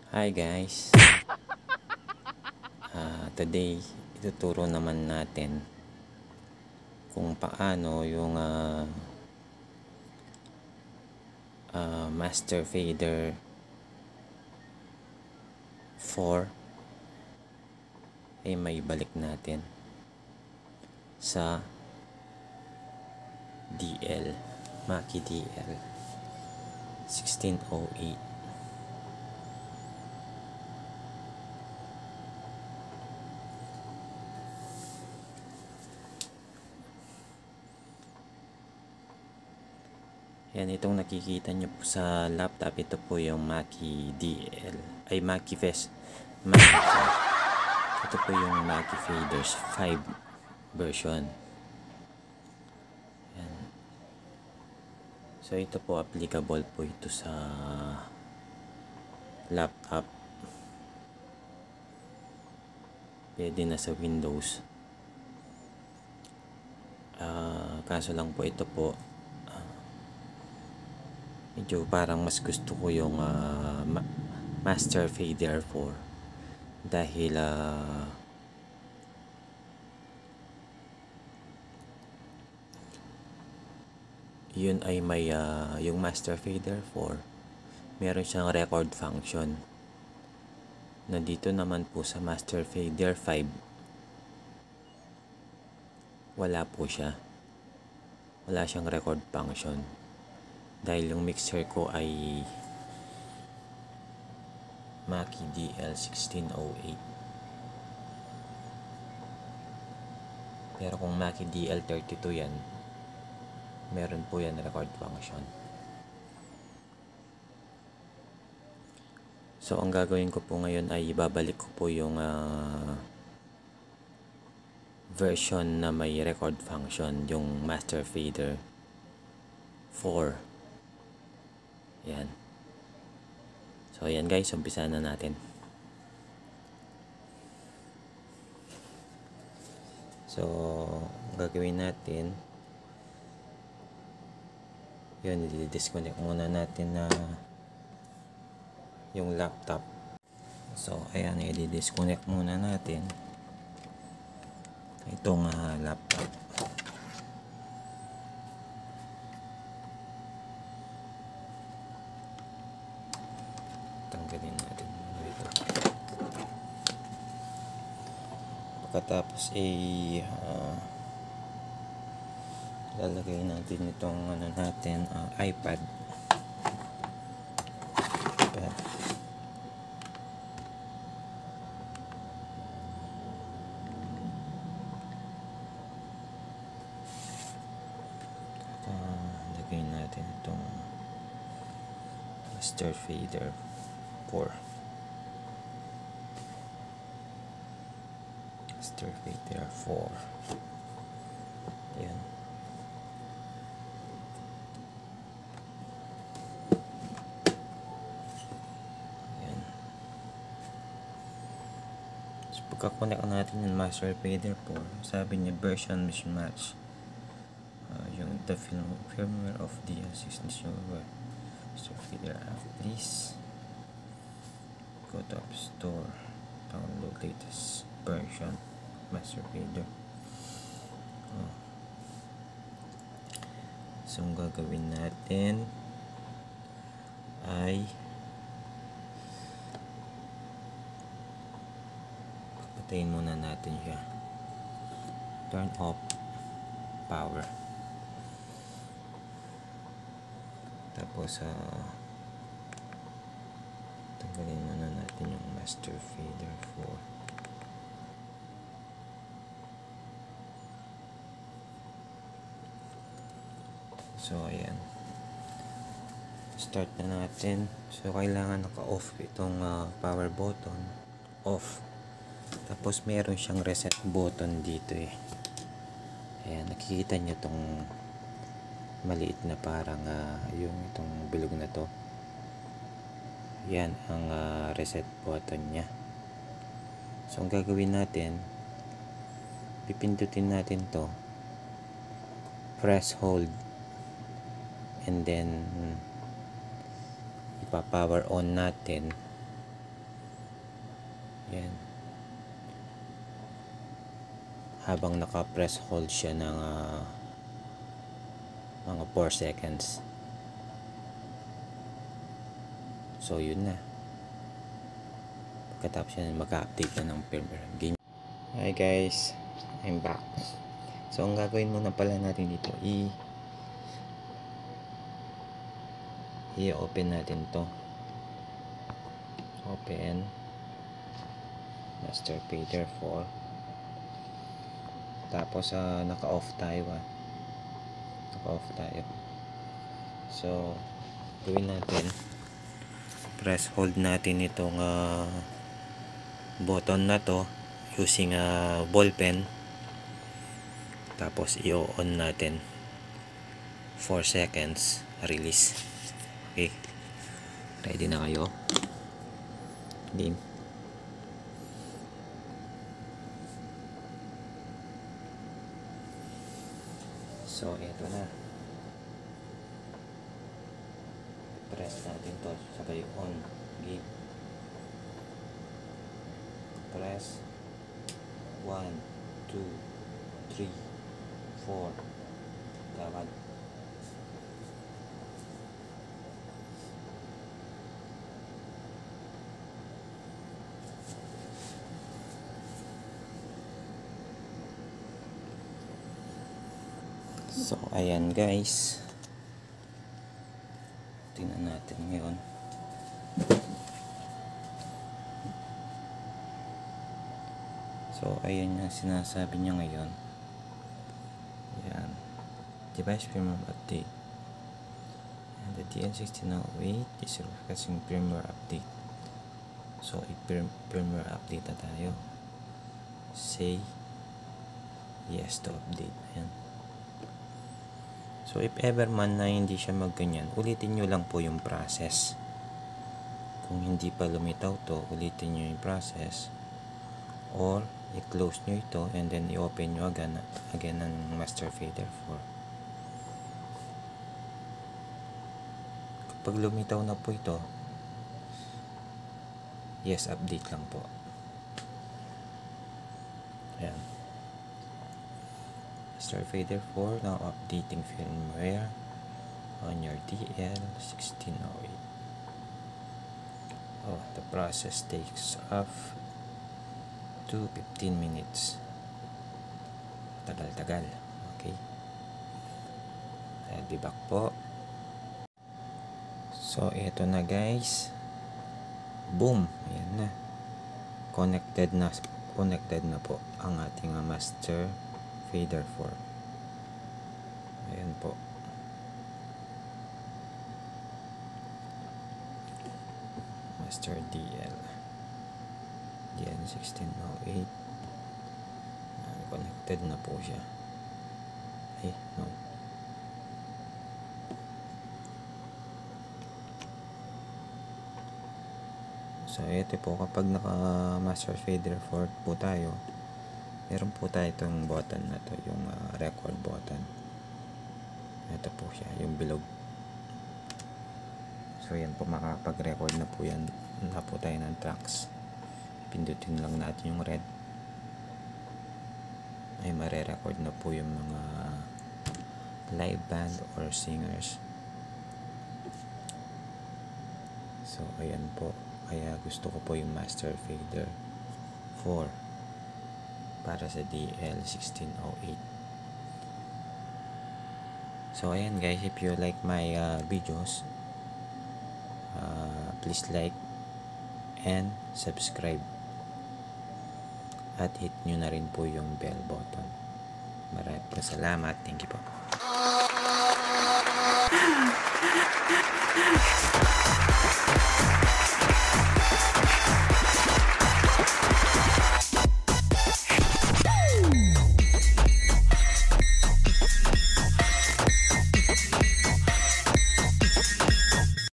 Hi guys, today ituturo naman natin kung paano yung Master Fader 4 ay may balik natin sa DL, Mackie DL 1608. Yan, itong nakikita nyo po sa laptop, ito po yung Mackie DL, ay Mackie Fest. Ito po yung Mackie Faders 5 version. Yan. So ito po, applicable po ito sa laptop. Pwede na sa Windows. Kaso lang po ito po, medyo parang mas gusto ko yung Master Fader 4 dahil yun ay may yung Master Fader 4 meron siyang record function. Nandito naman po sa Master Fader 5 wala po siya, wala siyang record function dahil yung mixer ko ay Mackie DL 1608. Pero kung Mackie DL 32 yan, meron po yan record function. So ang gagawin ko po ngayon ay ibabalik ko po yung version na may record function, yung Master Fader 4. Yan. So ayan guys, umpisa na natin. So gagawin natin, yun, i-disconnect muna natin na yung laptop. So ayan, i-disconnect muna natin itong laptop. Tanggalin natin ito. Pagkatapos lalagay natin itong natin iPad. Lagay natin itong Master Fader 4. Master Fader 4. Yan. Yan. So pagka-connect natin yung Master Fader 4, sabi niya version mismatch. Yung the firmware of the system Master Fader app, please go to App Store, download latest version Master Fader. So ang gagawin natin ay papatayin muna natin siya, turn off power, tapos tanggalin muna natin yung Master Fader 4. So ayan, start na natin. So kailangan naka-off itong power button, off. Tapos meron siyang reset button dito Ayan, nakikita nyo itong maliit na parang yung itong bilog na to. Yan ang reset button nya. So ang gagawin natin, pipindutin natin to, press hold, and then ipa-power on natin Yan. Habang naka-press hold siya ng mga 4 seconds. So yun na. Pagkatapos yan, mag-update na ng firmware game. Hi guys, I'm back. So ang gagawin muna pala natin dito, i-open natin to. Open Master Fader 4. Tapos naka-off tayo naka-off tayo. So gawin natin, press hold natin itong button na to using ball pen. Tapos i-on natin 4 seconds, release. Okay, ready na kayo? Game. So ito na, press natin to, sabay on. Game. Press 1, 2, 3, 4. Tawag. So ayan guys, tingnan natin ngayon. So ayan yung sinasabi niya ngayon. Ayan, device firmware update, and the DL1608 is requesting firmware update. So firmware update na tayo. Say yes to update. Ayan. So if ever man na hindi siya magganyan, ulitin nyo lang po yung process. Kung hindi pa lumitaw to, ulitin nyo yung process, or i-close nyo ito and then i-open nyo again ng Master Fader 4. Kapag lumitaw na po ito, yes, update lang po. Ayan. Master Fader 4 now updating firmware on your DL1608. Oh, the process takes off to 15 minutes. Tagal-tagal. Okay. I'll be back po. So, ito na guys. Boom! Ayan na. Connected na po ang ating Master Fader 4. Ayan po. Master DL1608. Connected na po siya. Ay, no. So, ito po, kapag naka Master Fader 4 po tayo, meron po tayo itong button na to, yung record button. Ito po siya, yung bilog. So yan po, makapag-record na po yan. Na po tayo ng tracks. Pindutin lang natin yung red. Ay mare-record na po yung mga live band or singers. So ayan po. Kaya gusto ko po yung Master Fader 4 para sa DL1608. So ayan guys, if you like my videos, please like and subscribe at hit nyo na rin po yung bell button. Maraming salamat. Thank you po.